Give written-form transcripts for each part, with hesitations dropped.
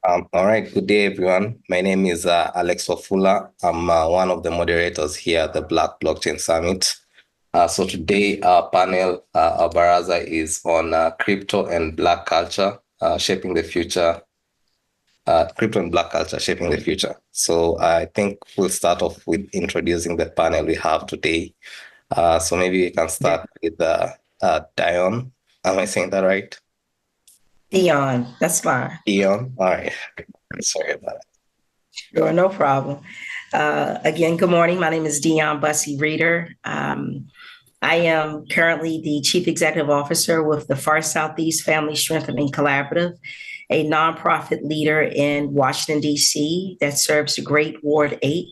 All right, good day, everyone. My name is Alex Ofula. I'm one of the moderators here at the Black Blockchain Summit. So today, our panel, our baraza is on crypto and Black culture shaping the future. Crypto and Black culture shaping the future. So I think we'll start off with introducing the panel we have today. So maybe we can start with Dion. Am I saying that right? Dion, that's fine. Dion. All right. Sorry about that. Sure, no problem. Again, good morning. My name is Dion Bussey Reeder. I am currently the Chief Executive Officer with the Far Southeast Family Strengthening Collaborative, a nonprofit leader in Washington, D.C. that serves the Great Ward 8.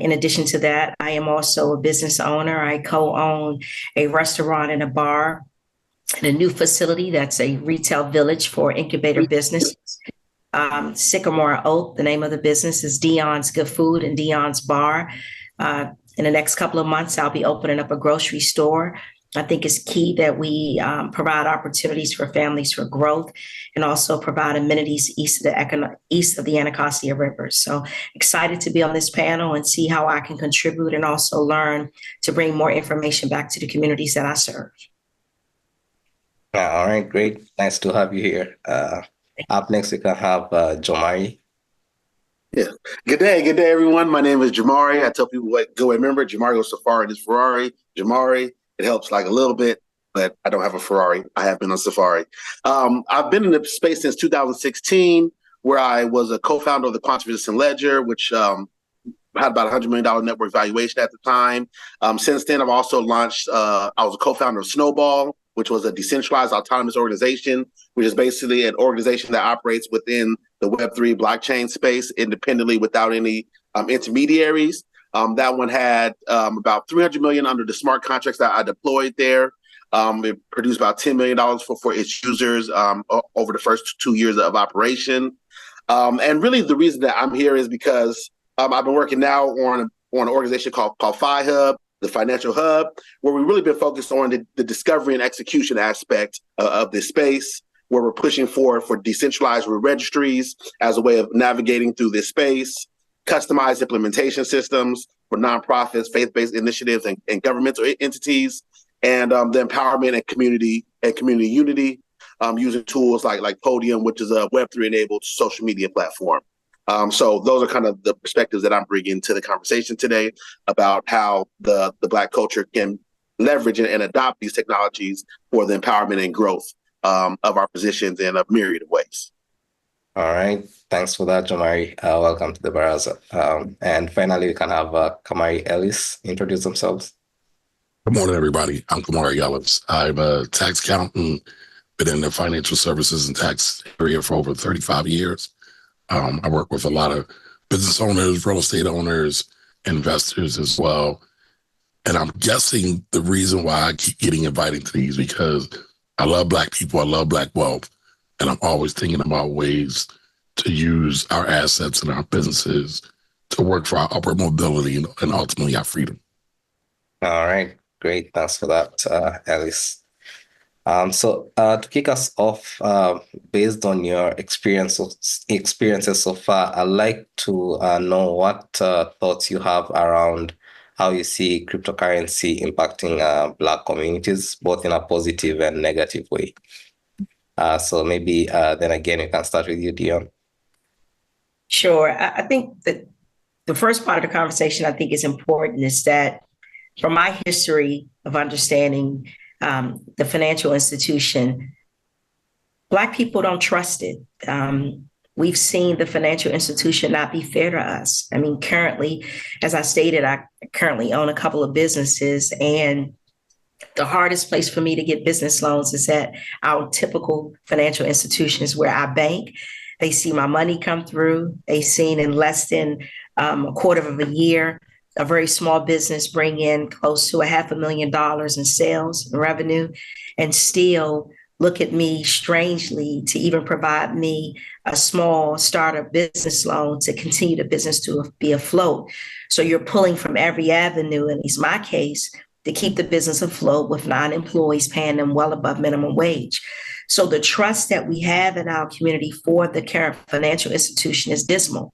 In addition to that, I am also a business owner. I co-own a restaurant and a bar in a new facility that's a retail village for incubator business. Sycamore Oak, the name of the business is Dion's Good Food and Dion's Bar. In the next couple of months, I'll be opening up a grocery store. I think it's key that we provide opportunities for families for growth and also provide amenities east of the Anacostia River. So excited to be on this panel and see how I can contribute and also learn to bring more information back to the communities that I serve. All right, great. Nice to have you here. Up next, we can have Jomari. Yeah. Good day, everyone. My name is Jamari. I tell people go remember Jamari goes Safari is Ferrari. Jamari, it helps like a little bit, but I don't have a Ferrari. I have been on Safari. I've been in the space since 2016, where I was a co-founder of the Quantum Resistant Ledger, which had about $100 million network valuation at the time. Since then, I've also launched, I was a co-founder of Snowball, which was a decentralized autonomous organization, which is basically an organization that operates within the Web3 blockchain space independently without any intermediaries. That one had about 300 million under the smart contracts that I deployed there. It produced about $10 million for its users over the first 2 years of operation. And really the reason that I'm here is because I've been working now on an organization called Fi-Hub, the financial hub, where we've really been focused on the discovery and execution aspect of this space, where we're pushing for decentralized registries as a way of navigating through this space, customized implementation systems for nonprofits, faith-based initiatives, and governmental entities, and the empowerment and community unity using tools like Podium, which is a Web3-enabled social media platform. So those are kind of the perspectives that I'm bringing to the conversation today about how the Black culture can leverage and adopt these technologies for the empowerment and growth of our positions in a myriad of ways. All right. Thanks for that, Jamari. Welcome to the Baraza. And finally, we can have Kamari Ellis introduce themselves. Good morning, everybody. I'm Kamari Ellis. I'm a tax accountant, been in the financial services and tax area for over 35 years. I work with a lot of business owners, real estate owners, investors as well. And I'm guessing the reason why I keep getting invited to these because I love Black people, I love Black wealth, and I'm always thinking about ways to use our assets and our businesses to work for our upward mobility and ultimately our freedom. All right, great. Thanks for that, Alice. So to kick us off, based on your experiences so far, I'd like to know what thoughts you have around how you see cryptocurrency impacting Black communities, both in a positive and negative way. So maybe then again, we can start with you, Dion. Sure. I think that the first part of the conversation I think is important is that from my history of understanding the financial institution, Black people don't trust it. We've seen the financial institution not be fair to us. I mean, currently, as I stated, I currently own a couple of businesses, and the hardest place for me to get business loans is at our typical financial institutions where I bank. They see my money come through. They've seen in less than a quarter of a year, a very small business bring in close to $500,000 in sales and revenue, and still look at me strangely to even provide me a small startup business loan to continue the business to be afloat. So you're pulling from every avenue, at least my case, to keep the business afloat with non-employees paying them well above minimum wage. So the trust that we have in our community for the current financial institution is dismal.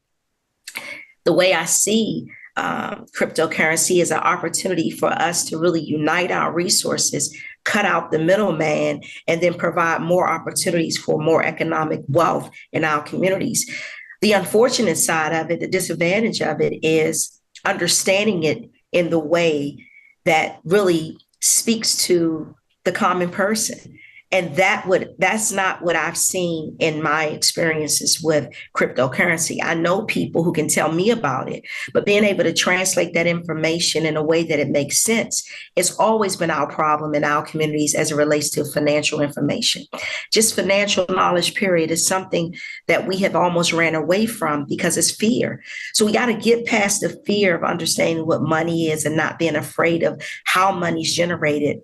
The way I see cryptocurrency is an opportunity for us to really unite our resources, cut out the middleman, and then provide more opportunities for more economic wealth in our communities. The unfortunate side of it, the disadvantage of it, is understanding it in the way that really speaks to the common person. And that's not what I've seen in my experiences with cryptocurrency. I know people who can tell me about it, but being able to translate that information in a way that it makes sense has always been our problem in our communities as it relates to financial information. Just financial knowledge, period, is something that we have almost ran away from because it's fear. So we got to get past the fear of understanding what money is and not being afraid of how money's generated,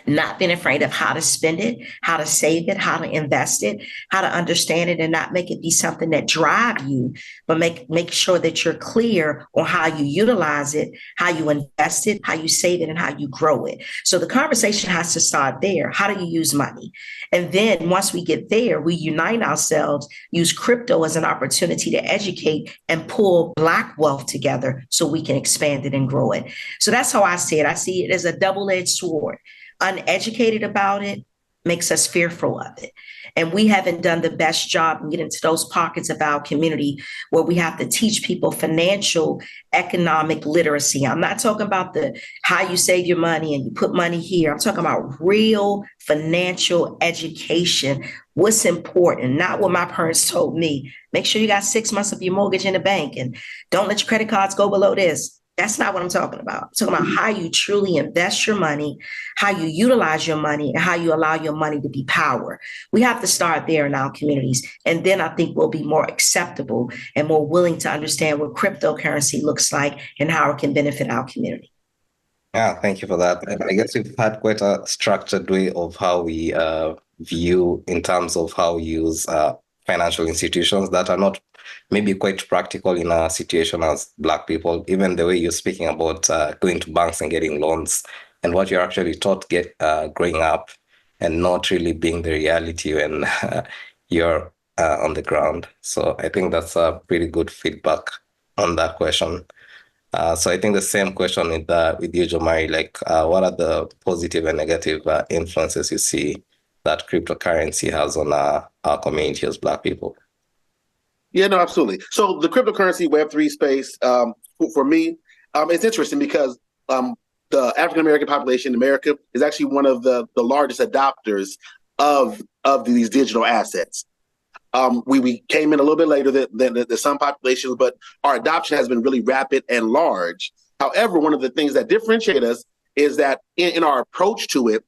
not being afraid of how to spend it, how to save it, how to invest it, how to understand it, and not make it be something that drive you, but make sure that you're clear on how you utilize it, how you invest it, how you save it, and how you grow it. So the conversation has to start there. How do you use money? And then once we get there, we unite ourselves, use crypto as an opportunity to educate and pull Black wealth together so we can expand it and grow it. So that's how I see it. I see it as a double-edged sword. Uneducated about it makes us fearful of it. And we haven't done the best job in getting to those pockets of our community where we have to teach people financial, economic literacy. I'm not talking about how you save your money and you put money here. I'm talking about real financial education. What's important, not what my parents told me. Make sure you got 6 months of your mortgage in the bank and don't let your credit cards go below this. That's not what I'm talking about. I'm talking about how you truly invest your money, how you utilize your money, and how you allow your money to be power. We have to start there in our communities. And then I think we'll be more acceptable and more willing to understand what cryptocurrency looks like and how it can benefit our community. Yeah, thank you for that. I guess we've had quite a structured way of how we view in terms of how we use financial institutions that are not maybe quite practical in a situation as Black people. Even the way you're speaking about going to banks and getting loans and what you're actually taught growing up and not really being the reality when you're on the ground. So I think that's a pretty good feedback on that question. So I think the same question with you, Jomari, like what are the positive and negative influences you see that cryptocurrency has on our community as Black people? Yeah, no, absolutely. So the cryptocurrency Web3 space, for me, it's interesting because the African-American population in America is actually one of the largest adopters of these digital assets. We came in a little bit later than some populations, but our adoption has been really rapid and large. However, one of the things that differentiate us is that in our approach to it,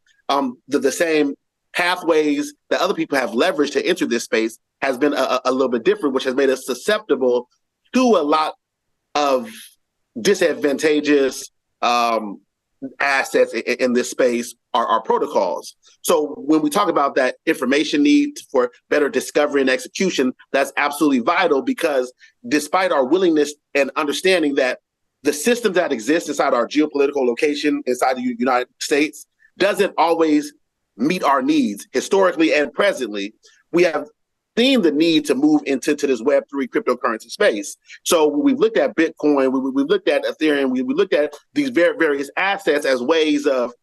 the same pathways that other people have leveraged to enter this space has been a little bit different, which has made us susceptible to a lot of disadvantageous assets in this space, are protocols. So when we talk about that information need for better discovery and execution, that's absolutely vital, because despite our willingness and understanding that the systems that exist inside our geopolitical location inside the United States doesn't always meet our needs historically and presently, we have seen the need to move into this Web3 cryptocurrency space. So we've looked at Bitcoin, we've looked at Ethereum, we looked at these various assets as ways of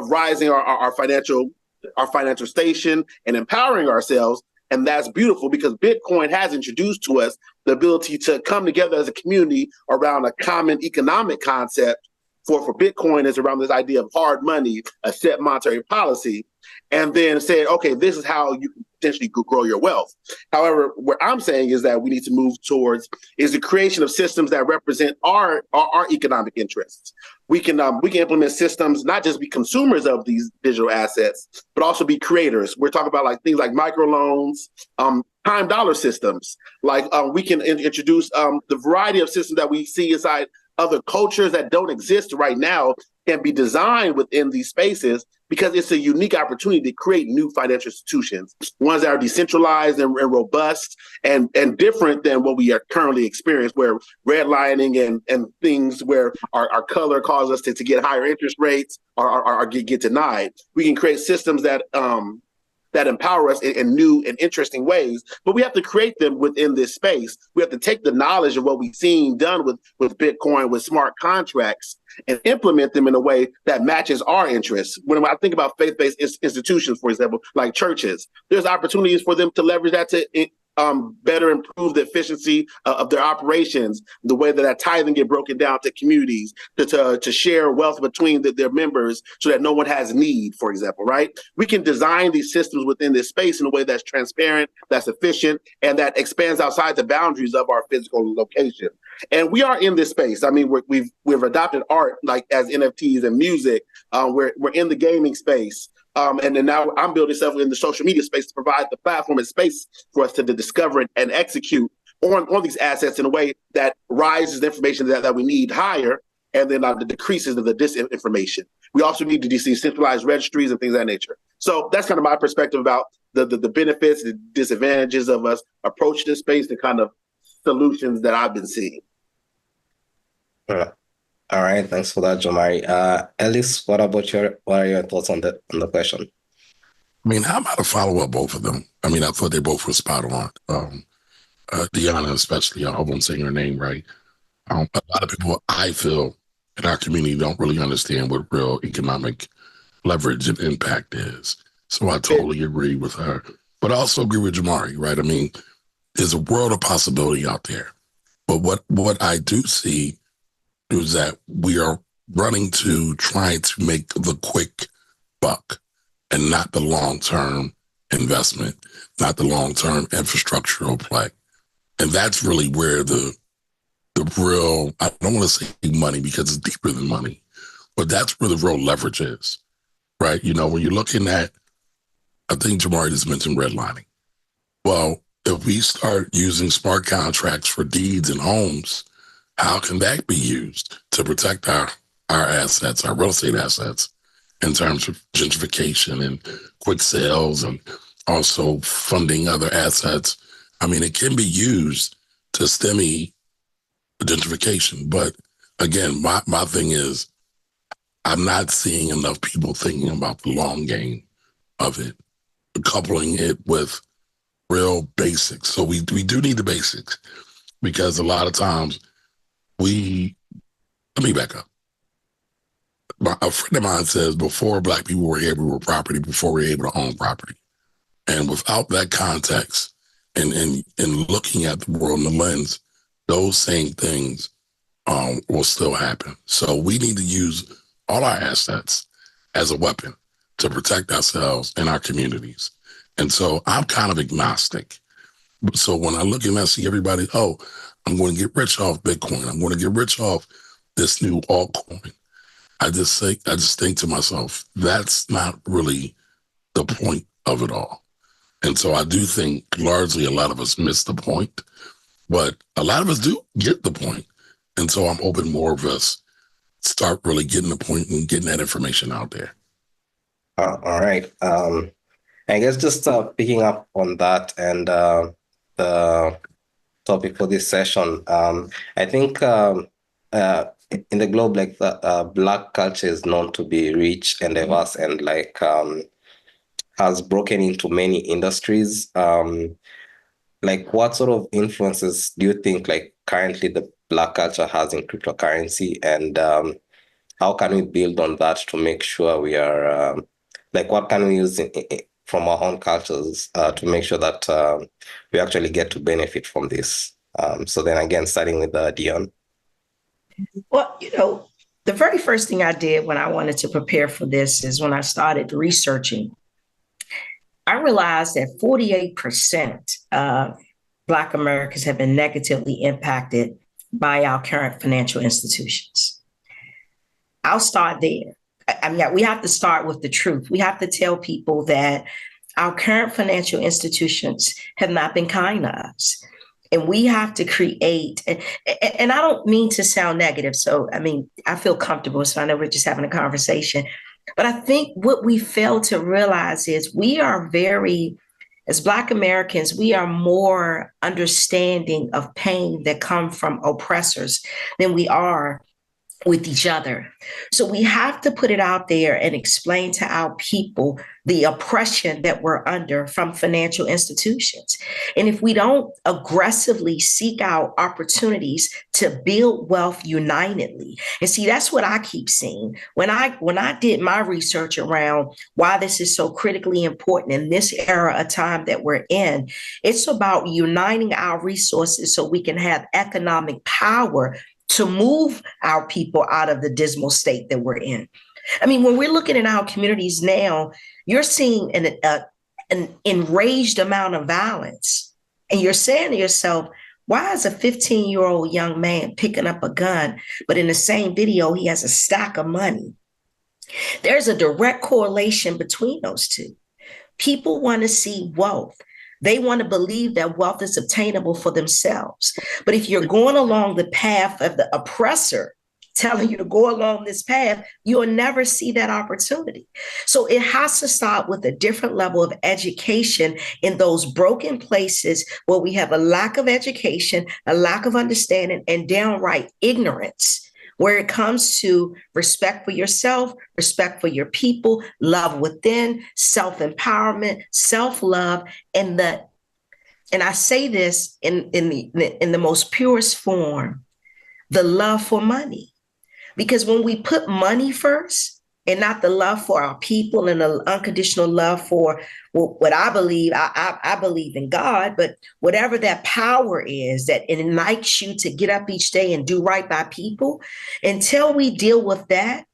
rising our financial station and empowering ourselves. And that's beautiful, because Bitcoin has introduced to us the ability to come together as a community around a common economic concept. For Bitcoin is around this idea of hard money, a set monetary policy, and then said, okay, this is how you can potentially grow your wealth. However, what I'm saying is that we need to move towards is the creation of systems that represent our economic interests. We can implement systems, not just be consumers of these digital assets, but also be creators. We're talking about things like microloans, time dollar systems. We can introduce the variety of systems that we see inside other cultures that don't exist right now can be designed within these spaces, because it's a unique opportunity to create new financial institutions, ones that are decentralized and robust and different than what we are currently experiencing, where redlining and things where our color causes us to get higher interest rates or get denied. We can create systems that that empower us in new and interesting ways, but we have to create them within this space. We have to take the knowledge of what we've seen done with Bitcoin, with smart contracts, and implement them in a way that matches our interests. When I think about faith-based institutions, for example, like churches, there's opportunities for them to leverage that to better improve the efficiency of their operations, the way that tithing get broken down to communities, to share wealth between their members so that no one has need, for example, right? We can design these systems within this space in a way that's transparent, that's efficient, and that expands outside the boundaries of our physical location. And we are in this space. I mean, we've adopted art like as NFTs and music. We're in the gaming space. And then now I'm building stuff in the social media space to provide the platform and space for us to discover and execute on these assets in a way that rises the information that we need higher, and then the decreases of the disinformation. We also need to see centralized registries and things of that nature. So that's kind of my perspective about the benefits, the disadvantages of us approach this space, the kind of solutions that I've been seeing. All right, thanks for that, Jomari. Ellis, what are your thoughts on the question? I mean, how about a follow up both of them? I mean, I thought they both were spot on. Deanna, especially, I hope I'm saying her name right. A lot of people, I feel, in our community don't really understand what real economic leverage and impact is. So I totally agree with her. But I also agree with Jomari, right? I mean, there's a world of possibility out there. But what I do see is that we are running to trying to make the quick buck and not the long-term investment, not the long-term infrastructural play. And that's really where the real, I don't want to say money because it's deeper than money, but that's where the real leverage is, right? You know, when you're looking at, I think Jomari just mentioned redlining. Well, if we start using smart contracts for deeds and homes, how can that be used to protect our assets, our real estate assets, in terms of gentrification and quick sales and also funding other assets? I mean, it can be used to stem gentrification. But again, my thing is, I'm not seeing enough people thinking about the long game of it, coupling it with real basics. So we do need the basics, because a lot of times let me back up. A friend of mine says before Black people were able to property, before we were able to own property. And without that context and looking at the world in the lens, those same things will still happen. So we need to use all our assets as a weapon to protect ourselves and our communities. And so I'm kind of agnostic. So when I look and I see everybody, I'm going to get rich off Bitcoin, I'm going to get rich off this new altcoin, I just think to myself, that's not really the point of it all. And so I do think largely a lot of us miss the point, but a lot of us do get the point. And so I'm hoping more of us start really getting the point and getting that information out there. All right. I guess just picking up on that and the topic for this session, I think in the globe, like Black culture is known to be rich and diverse and has broken into many industries. Like what sort of influences do you think currently the Black culture has in cryptocurrency, and how can we build on that to make sure we are what can we use from our own cultures to make sure that we actually get to benefit from this? So then again, starting with Dion. Well, the very first thing I did when I wanted to prepare for this is when I started researching, I realized that 48% of Black Americans have been negatively impacted by our current financial institutions. I'll start there. I mean, we have to start with the truth. We have to tell people that our current financial institutions have not been kind to us. And we have to create, and I don't mean to sound negative. So, I mean, I feel comfortable. So I know we're just having a conversation. But I think what we fail to realize is we are as Black Americans, we are more understanding of pain that come from oppressors than we are with each other. So we have to put it out there and explain to our people the oppression that we're under from financial institutions. And if we don't aggressively seek out opportunities to build wealth unitedly, and see, that's what I keep seeing. When I did my research around why this is so critically important in this era of time that we're in, it's about uniting our resources so we can have economic power to move our people out of the dismal state that we're in. I mean, when we're looking at our communities now, you're seeing an enraged amount of violence. And you're saying to yourself, why is a 15-year-old young man picking up a gun, but in the same video, he has a stack of money? There's a direct correlation between those two. People want to see wealth. They want to believe that wealth is obtainable for themselves. But if you're going along the path of the oppressor telling you to go along this path, you'll never see that opportunity. So it has to start with a different level of education in those broken places where we have a lack of education, a lack of understanding, and downright ignorance, where it comes to respect for yourself, respect for your people, love within, self-empowerment, self-love, and I say this in the most purest form, the love for money. Because when we put money first and not the love for our people and the unconditional love for what I believe, I believe in God, but whatever that power is that ignites you to get up each day and do right by people, until we deal with that,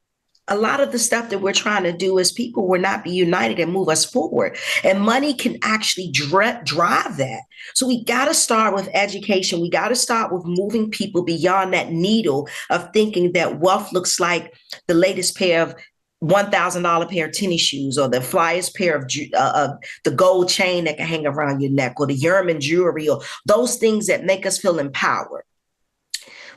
a lot of the stuff that we're trying to do as people will not be united and move us forward. And money can actually drive that. So we got to start with education. We got to start with moving people beyond that needle of thinking that wealth looks like the latest pair of $1,000 pair of tennis shoes, or the flyest pair of the gold chain that can hang around your neck, or the Yerman jewelry, or those things that make us feel empowered.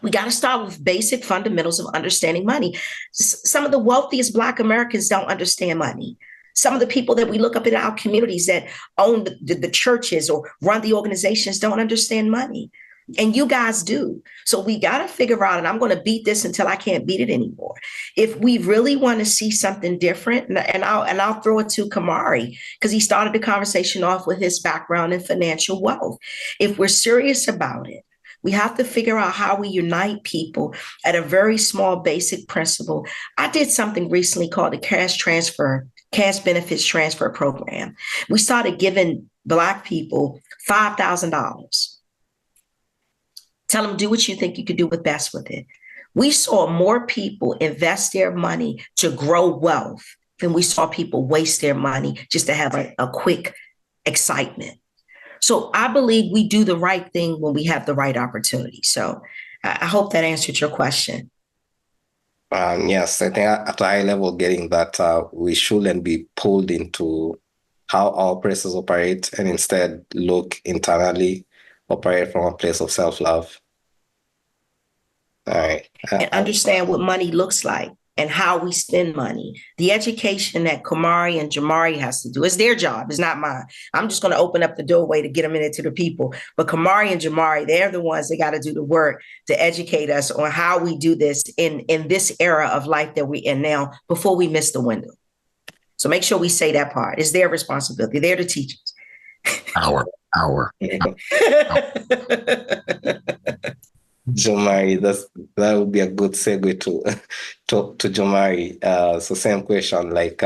We got to start with basic fundamentals of understanding money. Some of the wealthiest Black Americans don't understand money. Some of the people that we look up in our communities that own the churches or run the organizations don't understand money. And you guys do. So we got to figure out, and I'm going to beat this until I can't beat it anymore. If we really want to see something different, and I'll throw it to Kamari, because he started the conversation off with his background in financial wealth. If we're serious about it, we have to figure out how we unite people at a very small basic principle. I did something recently called the cash benefits transfer program. We started giving Black people $5,000. Tell them, do what you think you could do with best with it. We saw more people invest their money to grow wealth than we saw people waste their money just to have a quick excitement. So I believe we do the right thing when we have the right opportunity. So I hope that answered your question. Yes, I think at a high level, getting that we shouldn't be pulled into how our oppressors operate, and instead look internally, operate from a place of self-love. All right. And understand what money looks like and how we spend money. The education that Kamari and Jamari has to do is their job. It's not mine. I'm just going to open up the doorway to get them into the people. But Kamari and Jamari, they're the ones that got to do the work to educate us on how we do this in this era of life that we're in now before we miss the window. So make sure we say that part. It's their responsibility. They're the teachers. Our. Jomari, that would be a good segue to Jomari. So same question, like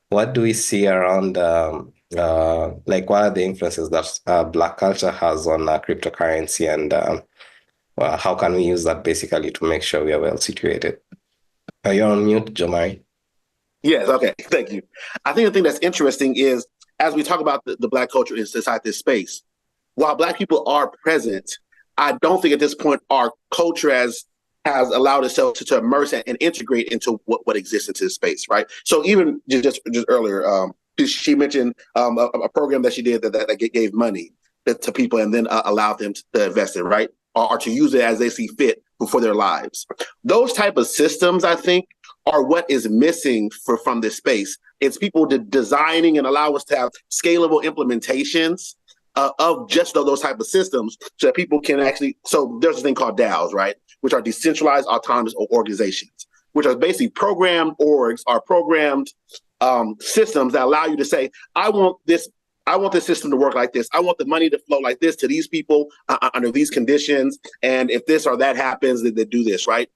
what do we see around like what are the influences that Black culture has on cryptocurrency, and how can we use that basically to make sure we are well situated? Are you on mute, Jomari? Yes, okay, thank you. I think the thing that's interesting is, as we talk about the Black culture inside this space, while Black people are present, I don't think at this point our culture has allowed itself to immerse and integrate into what exists into this space, right? So even just earlier, she mentioned a program that she did that gave money to people and then allowed them to invest in, right? Or to use it as they see fit for their lives. Those type of systems, I think, are what is missing from this space. It's people designing and allow us to have scalable implementations of just those type of systems so that people can actually, so there's a thing called DAOs, right? which are decentralized autonomous organizations, which are basically programmed orgs or programmed systems that allow you to say, I want this system to work like this. I want the money to flow like this to these people under these conditions. And if this or that happens, then they do this, right?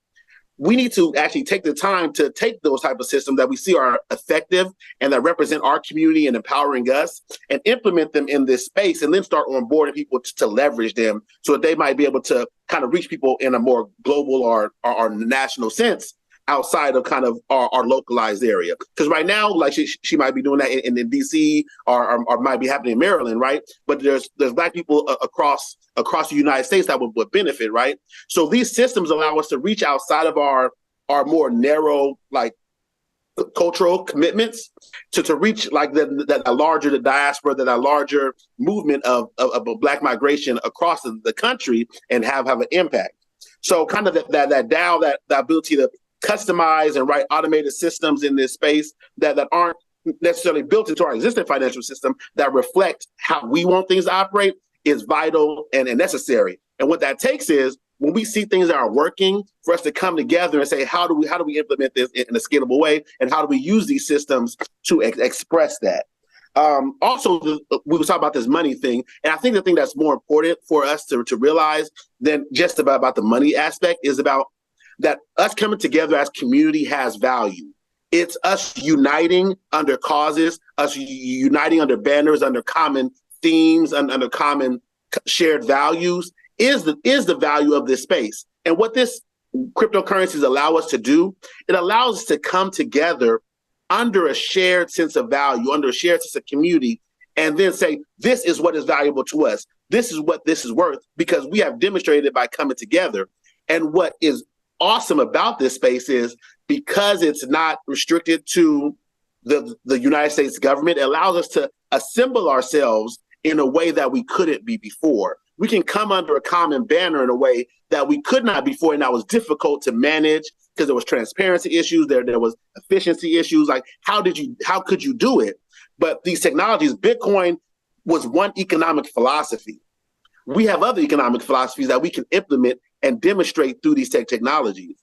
We need to actually take the time to take those type of systems that we see are effective and that represent our community and empowering us and implement them in this space, and then start onboarding people to leverage them so that they might be able to kind of reach people in a more global or national sense outside of kind of our localized area. Because right now, like she might be doing that in DC or might be happening in Maryland, right? But there's Black people across the United States that would benefit, right? So these systems allow us to reach outside of our more narrow, like, cultural commitments to reach like the larger the diaspora, that larger movement of Black migration across the country and have an impact. So kind of that DAO, that ability to customize and write automated systems in this space that aren't necessarily built into our existing financial system that reflect how we want things to operate is vital and necessary. And what that takes is, when we see things that are working, for us to come together and say, how do we implement this in a scalable way, and how do we use these systems to express that? Also, we were talking about this money thing, and I think the thing that's more important for us to realize than just about the money aspect is about that us coming together as community has value. It's us uniting under causes, us uniting under banners, under common themes, and under common shared values is the value of this space. And what this cryptocurrencies allow us to do, it allows us to come together under a shared sense of value, under a shared sense of community, and then say, this is what is valuable to us. This is what this is worth, because we have demonstrated it by coming together. And what is awesome about this space is, because it's not restricted to the United States government, it allows us to assemble ourselves in a way that we couldn't be before. We can come under a common banner in a way that we could not before, and that was difficult to manage because there was transparency issues, there was efficiency issues. Like, how could you do it? But these technologies, Bitcoin was one economic philosophy. We have other economic philosophies that we can implement and demonstrate through these technologies.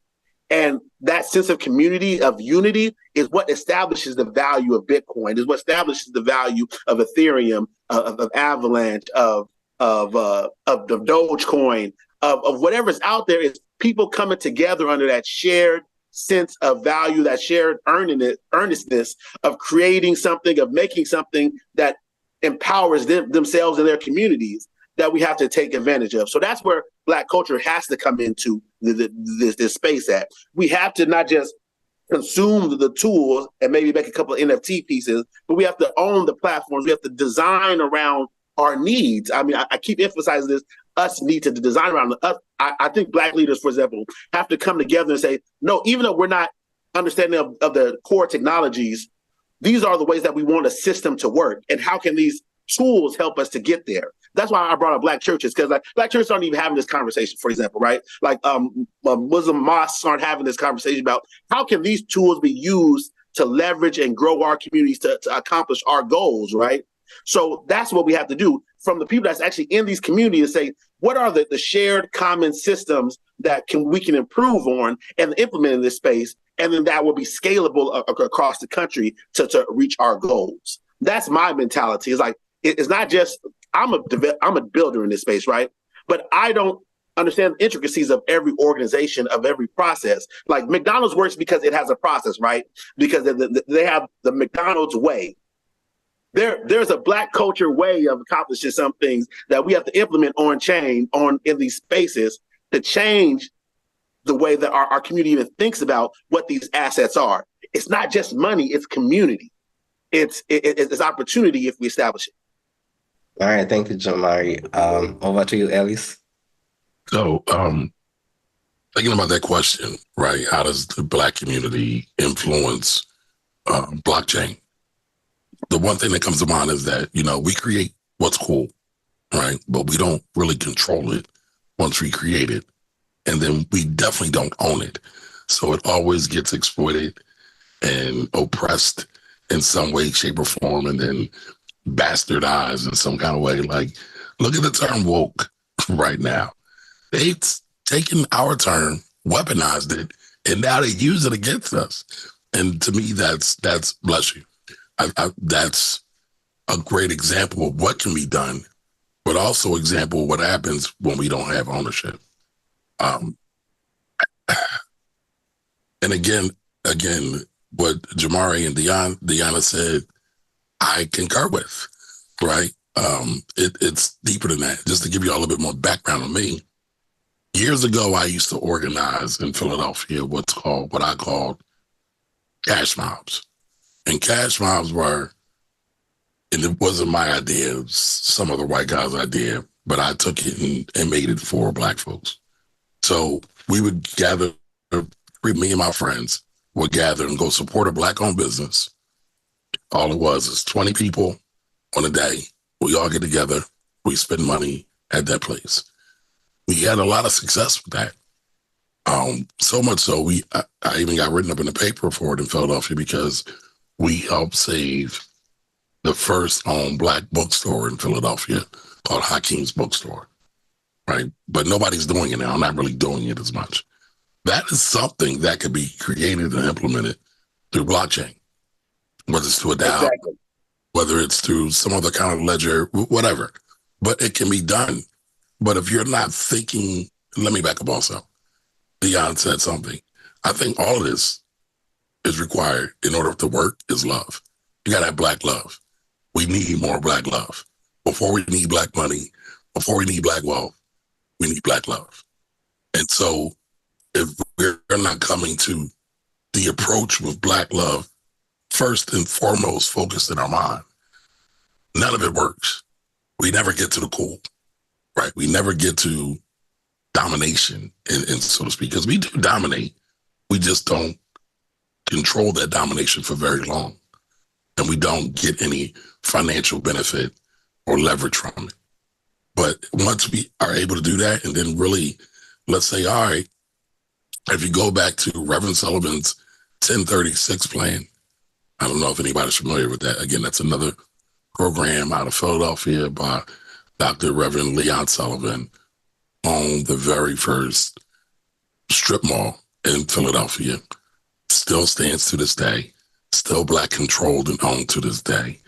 And that sense of community, of unity, is what establishes the value of Bitcoin, is what establishes the value of Ethereum, of Avalanche, of the Dogecoin, of whatever's out there. Is people coming together under that shared sense of value, that shared earnestness of creating something, of making something that empowers themselves and their communities, that we have to take advantage of. So that's where Black culture has to come into this space at. We have to not just consume the tools and maybe make a couple of NFT pieces, but we have to own the platforms. We have to design around our needs. I mean, I keep emphasizing this. Us need to design around us. I think Black leaders, for example, have to come together and say, no, even though we're not understanding of the core technologies, these are the ways that we want a system to work. And how can these tools help us to get there? That's why I brought up Black churches, because like Black churches aren't even having this conversation, for example, right? Like Muslim mosques aren't having this conversation about how can these tools be used to leverage and grow our communities to accomplish our goals, right? So that's what we have to do from the people that's actually in these communities, say, what are the shared common systems that we can improve on and implement in this space? And then that will be scalable across the country to reach our goals. That's my mentality. It's like, it's not just, I'm a builder in this space, right? But I don't understand the intricacies of every organization, of every process. Like McDonald's works because it has a process, right? Because they have the McDonald's way. There's a Black culture way of accomplishing some things that we have to implement on chain, in these spaces, to change the way that our community even thinks about what these assets are. It's not just money, it's community. It's opportunity if we establish it. All right, thank you, Jamari. Over to you, Ellis. So, thinking about that question, right? How does the Black community influence blockchain? The one thing that comes to mind is that, we create what's cool, right? But we don't really control it once we create it. And then we definitely don't own it. So it always gets exploited and oppressed in some way, shape, or form, and then bastardized in some kind of way. Like, look at the term woke right now. They taken our term, weaponized it, and now they use it against us. And to me, that's bless you. That's a great example of what can be done, but also example of what happens when we don't have ownership. And again, what Jamari and Deanna said, I concur with, right? It's deeper than that. Just to give you all a little bit more background on me, years ago, I used to organize in Philadelphia what I called cash mobs. And cash mobs were, and it wasn't my idea, it was some other white guy's idea, but I took it and made it for Black folks. So we would gather, me and my friends would gather and go support a Black-owned business. All it was is 20 people on a day. We all get together, we spend money at that place. We had a lot of success with that. So much so, I even got written up in the paper for it in Philadelphia because we helped save the first owned Black bookstore in Philadelphia called Hakeem's Bookstore, right? But nobody's doing it now. I'm not really doing it as much. That is something that could be created and implemented through blockchain, whether it's through a DAO, whether it's through some other kind of ledger, whatever. But it can be done. But if you're not thinking, let me back up also. Leon said something. I think all of this is required in order to work is love. You got to have Black love. We need more Black love. Before we need Black money, before we need Black wealth, we need Black love. And so if we're not coming to the approach with Black love, first and foremost, focused in our mind, none of it works. We never get to the cool, right? We never get to domination, and so to speak, because we do dominate. We just don't control that domination for very long. And we don't get any financial benefit or leverage from it. But once we are able to do that, and then really, let's say, all right, if you go back to Reverend Sullivan's 1036 plan, I don't know if anybody's familiar with that. Again, that's another program out of Philadelphia by Dr. Reverend Leon Sullivan on the very first strip mall in Philadelphia. Still stands to this day, still Black controlled and owned to this day.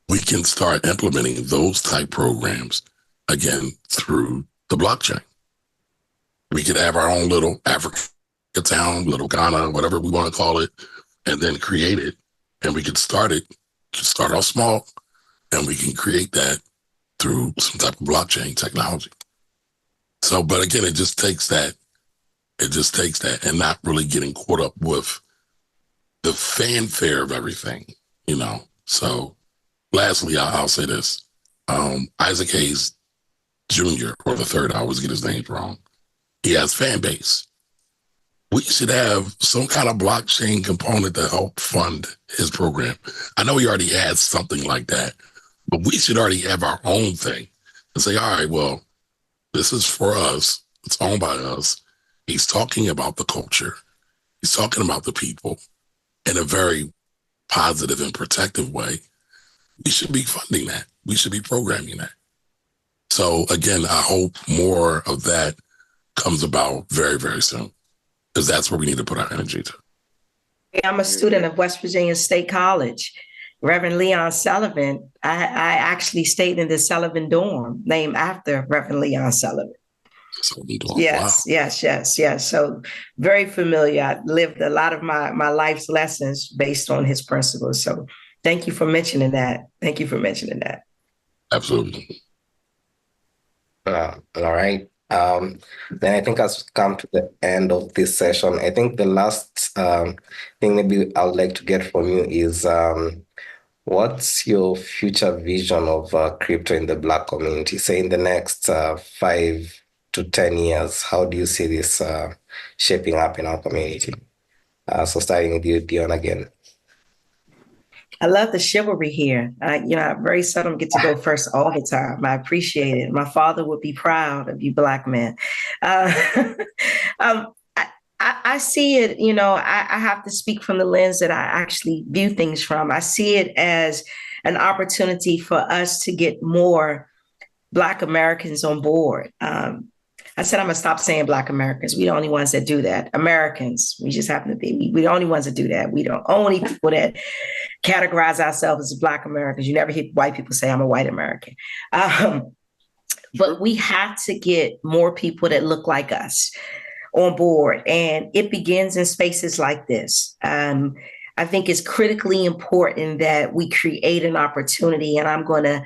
We can start implementing those type programs, again, through the blockchain. We could have our own little Africa town, little Ghana, whatever we want to call it, and then create it. And we could start off small, and we can create that through some type of blockchain technology. So, but again, it just takes that and not really getting caught up with the fanfare of everything, you know? So lastly, I'll say this, Isaac Hayes Jr. or the third, I always get his names wrong. He has fan base. We should have some kind of blockchain component to help fund his program. I know he already has something like that, but we should already have our own thing and say, all right, well, this is for us. It's owned by us. He's talking about the culture. He's talking about the people in a very positive and protective way. We should be funding that. We should be programming that. So again, I hope more of that comes about very, very soon, because that's where we need to put our energy to. I'm a student of West Virginia State College. Reverend Leon Sullivan, I actually stayed in the Sullivan dorm, named after Reverend Leon Sullivan. Yes, wow. yes. So very familiar. I lived a lot of my life's lessons based on his principles. So thank you for mentioning that. Absolutely. All right. Then I think as we come to the end of this session, I think the last thing maybe I would like to get from you is what's your future vision of crypto in the Black community? Say in the next 5 to 10 years, how do you see this shaping up in our community? So starting with you, Dion, again. I love the chivalry here. I very seldom get to go first all the time. I appreciate it. My father would be proud of you, Black men. I see it, I have to speak from the lens that I actually view things from. I see it as an opportunity for us to get more Black Americans on board. I said I'm gonna stop saying Black Americans. We the only ones that do that. Americans, we just happen to be. We the only ones that do that. We the only people that categorize ourselves as Black Americans. You never hear white people say I'm a white American. But we have to get more people that look like us on board, and it begins in spaces like this. I think it's critically important that we create an opportunity, and I'm gonna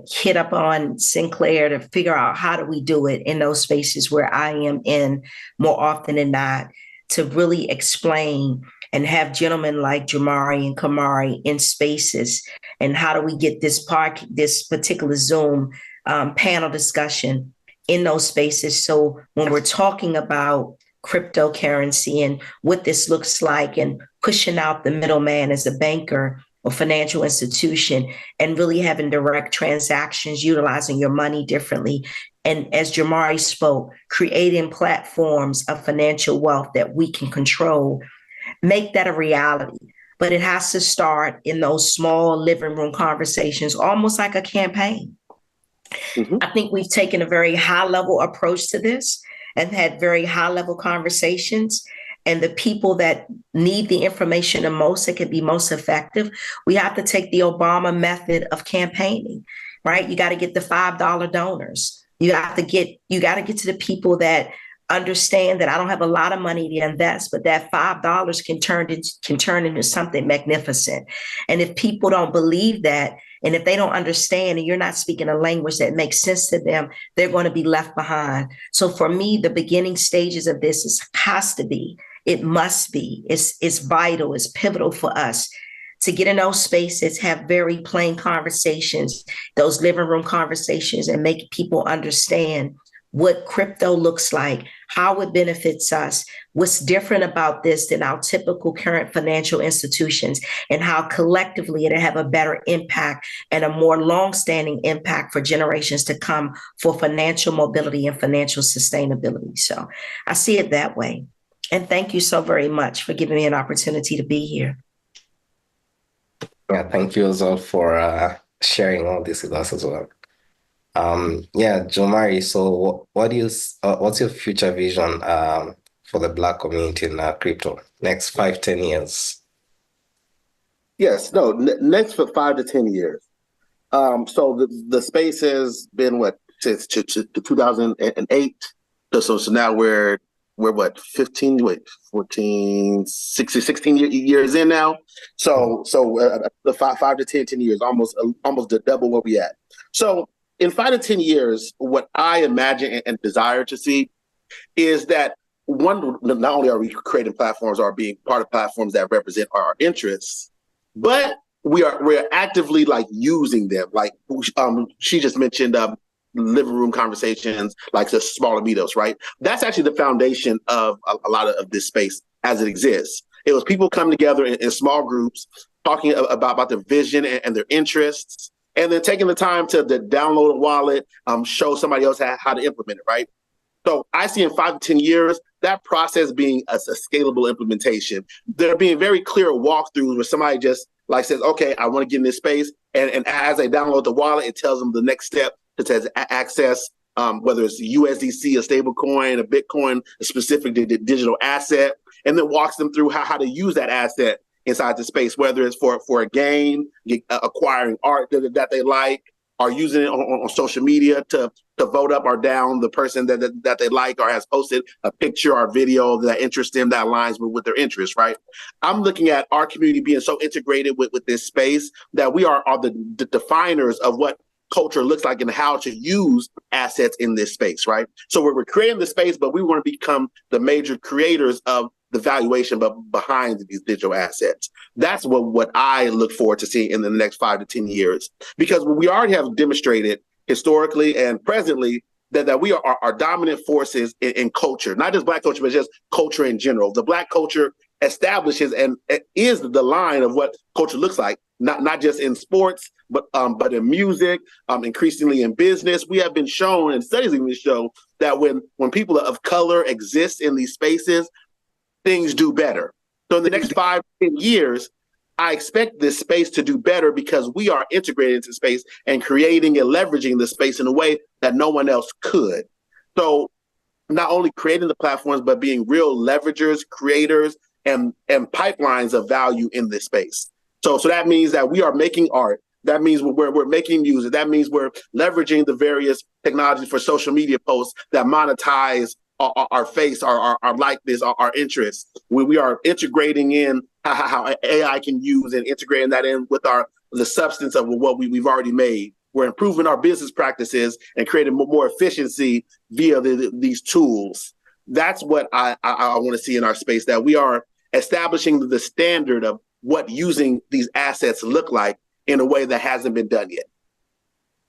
hit up on Sinclair to figure out how do we do it in those spaces where I am in more often than not, to really explain and have gentlemen like Jamari and Kamari in spaces. And how do we get this particular Zoom panel discussion in those spaces? So when we're talking about cryptocurrency and what this looks like, and pushing out the middleman as a banker or financial institution, and really having direct transactions, utilizing your money differently. And as Jamari spoke, creating platforms of financial wealth that we can control, make that a reality. But it has to start in those small living room conversations, almost like a campaign. Mm-hmm. I think we've taken a very high level approach to this and had very high level conversations. And the people that need the information the most, that can be most effective, we have to take the Obama method of campaigning, right? You got to get the $5 donors. You got to get to the people that understand that I don't have a lot of money to invest, but that $5 can turn into something magnificent. And if people don't believe that, and if they don't understand, and you're not speaking a language that makes sense to them, they're going to be left behind. So for me, the beginning stages of this it must be, it's vital, it's pivotal for us to get in those spaces, have very plain conversations, those living room conversations, and make people understand what crypto looks like, how it benefits us, what's different about this than our typical current financial institutions, and how collectively it'll have a better impact and a more longstanding impact for generations to come for financial mobility and financial sustainability. So I see it that way. And thank you so very much for giving me an opportunity to be here. Yeah, thank you as well for sharing all this with us as well. Jamari, so what's your future vision for the Black community in crypto next 5-10 years? Yes, no, next for 5 to 10 years. So the space has been since 2008. So now we're 16 years in now. So the 5 to 10 years, almost double where we at. So in 5 to 10 years, what I imagine and desire to see is that one, not only are we creating platforms or being part of platforms that represent our interests, but we're actively using them. Like she just mentioned living room conversations, like the smaller meetups, right? That's actually the foundation of a lot of this space as it exists. It was people coming together in small groups, talking about their vision and their interests, and then taking the time to download a wallet, show somebody else how to implement it, right? So I see in 5 to 10 years, that process being a scalable implementation. There being very clear walkthroughs where somebody just says, okay, I want to get in this space. And as they download the wallet, it tells them the next step. It says access, whether it's USDC, a stable coin, a Bitcoin, a specific digital asset, and then walks them through how to use that asset inside the space, whether it's for a game, acquiring art that they like, or using it on social media to vote up or down the person that they like or has posted a picture or video that interests them, that aligns with their interests, right? I'm looking at our community being so integrated with this space that we are the definers of what culture looks like and how to use assets in this space, right? So we're creating the space, but we want to become the major creators of the valuation but behind these digital assets. That's what I look forward to seeing in the next 5 to 10 years, because we already have demonstrated historically and presently that we are dominant forces in culture, not just Black culture, but just culture in general. The Black culture establishes and is the line of what culture looks like, not just in sports, but in music, increasingly in business. We have been shown, and studies even show, that when people of color exist in these spaces, things do better. So in the next 5 to 10 years, I expect this space to do better because we are integrated into space and creating and leveraging the space in a way that no one else could. So not only creating the platforms, but being real leveragers, creators, and pipelines of value in this space. So that means that we are making art. That means we're making music. That means we're leveraging the various technologies for social media posts that monetize our face, our likeness, our interests. We are integrating in how AI can use and integrating that in with the substance of what we've already made. We're improving our business practices and creating more efficiency via these tools. That's what I want to see in our space, that we are establishing the standard of what using these assets look like in a way that hasn't been done yet.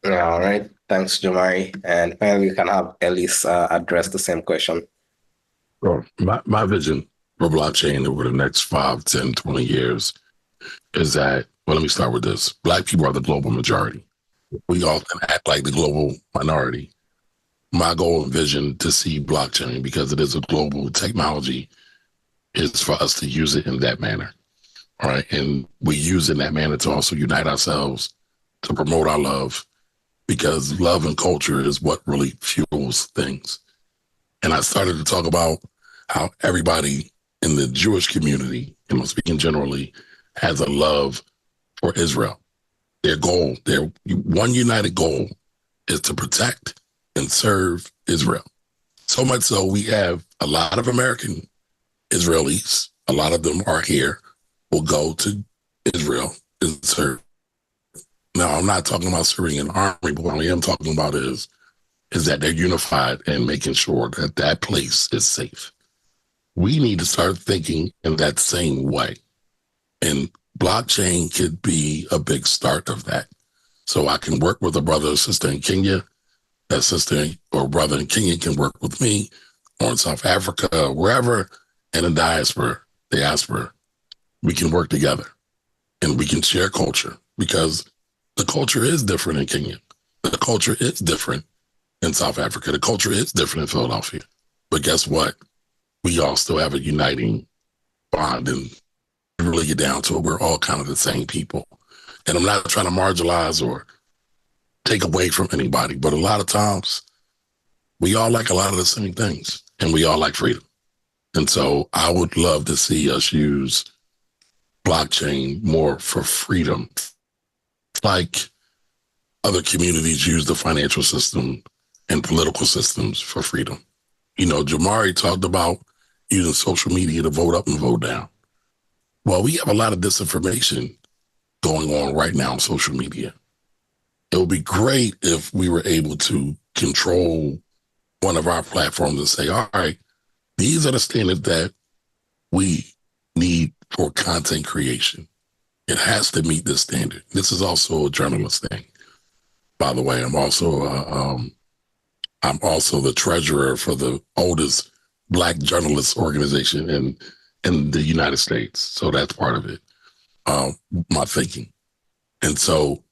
All right. Thanks, Jomari. And finally, we can have Ellis address the same question. Well, my vision for blockchain over the next 5, 10, 20 years is that, well, let me start with this. Black people are the global majority. We often act like the global minority. My goal and vision to see blockchain, because it is a global technology, is for us to use it in that manner. All right. And we use it in that manner to also unite ourselves, to promote our love, because love and culture is what really fuels things. And I started to talk about how everybody in the Jewish community, and I'm speaking generally, has a love for Israel. Their goal, their one united goal, is to protect and serve Israel. So much so we have a lot of American Israelis, a lot of them are here, will go to Israel and serve. Now, I'm not talking about serving in the army, but what I am talking about is that they're unified and making sure that that place is safe. We need to start thinking in that same way. And blockchain could be a big start of that. So I can work with a brother or sister in Kenya, that sister or brother in Kenya can work with me, or in South Africa, wherever in the diaspora, we can work together and we can share culture, because the culture is different in Kenya. The culture is different in South Africa. The culture is different in Philadelphia. But guess what? We all still have a uniting bond, and really get down to it, we're all kind of the same people. And I'm not trying to marginalize or take away from anybody, but a lot of times we all like a lot of the same things, and we all like freedom. And so I would love to see us use blockchain more for freedom, like other communities use the financial system and political systems for freedom. You know, Jomari talked about using social media to vote up and vote down. Well, we have a lot of disinformation going on right now on social media. It would be great if we were able to control one of our platforms and say, all right, these are the standards that we need for content creation. It has to meet this standard. This is also a journalist thing. By the way, I'm also the treasurer for the oldest Black journalist organization in the United States. So that's part of it, my thinking. And so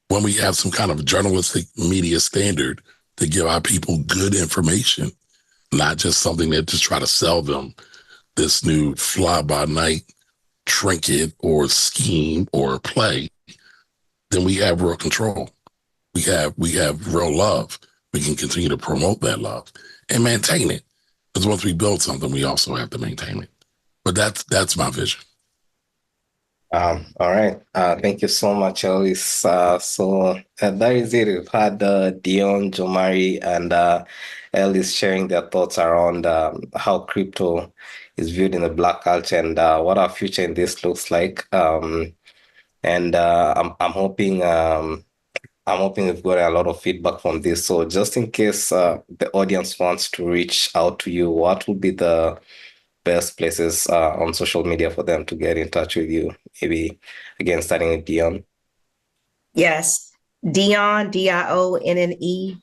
when we have some kind of journalistic media standard to give our people good information, not just something that just try to sell them this new fly-by-night trinket or scheme or play, then we have real control. We have real love. We can continue to promote that love and maintain it. Because once we build something, we also have to maintain it. But that's my vision. All right. Thank you so much, Ellis. So that is it. We've had Dion, Jomari, and Ellis sharing their thoughts around how crypto is viewed in the Black culture and what our future in this looks like. I'm hoping we've got a lot of feedback from this. So just in case the audience wants to reach out to you, what would be the best places on social media for them to get in touch with you? Maybe, again, starting with Dion. Yes, Dion, DIONNEFORDC,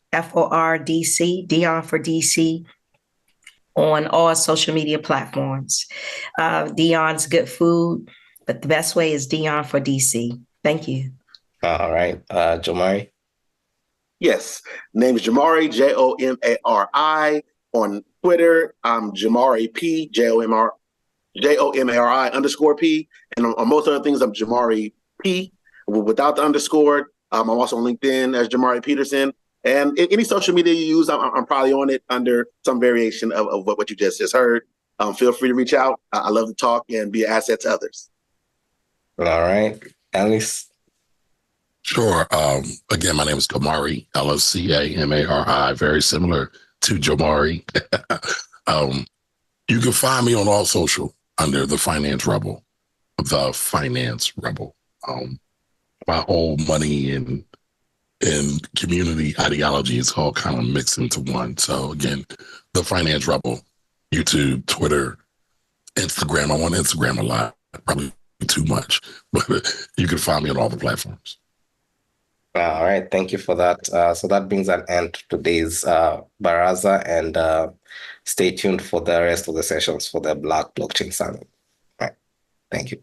Dion for DC, on all social media platforms. Dion's good food, but the best way is Dion for DC. Thank you. All right, Jomari. Yes, name is Jomari, Jomari. On Twitter, I'm Jomari P, Jomari _P. And on most other things, I'm Jomari P without the underscore. I'm also on LinkedIn as Jomari Peterson. And any social media you use, I'm probably on it under some variation of what you just heard. Feel free to reach out. I love to talk and be an asset to others. All right, Alice. Sure. Again, my name is Kamari, Locamari, very similar to Jamari. You can find me on all social under The Finance Rebel. The Finance Rebel. My whole money and community ideology is all kind of mixed into one. So again, The Finance Rebel, YouTube, Twitter, Instagram. I'm on Instagram a lot, probably too much, but you can find me on all the platforms. All right, thank you for that. So that brings an end to today's Baraza, and stay tuned for the rest of the sessions for the Black Blockchain Summit. All right, thank you.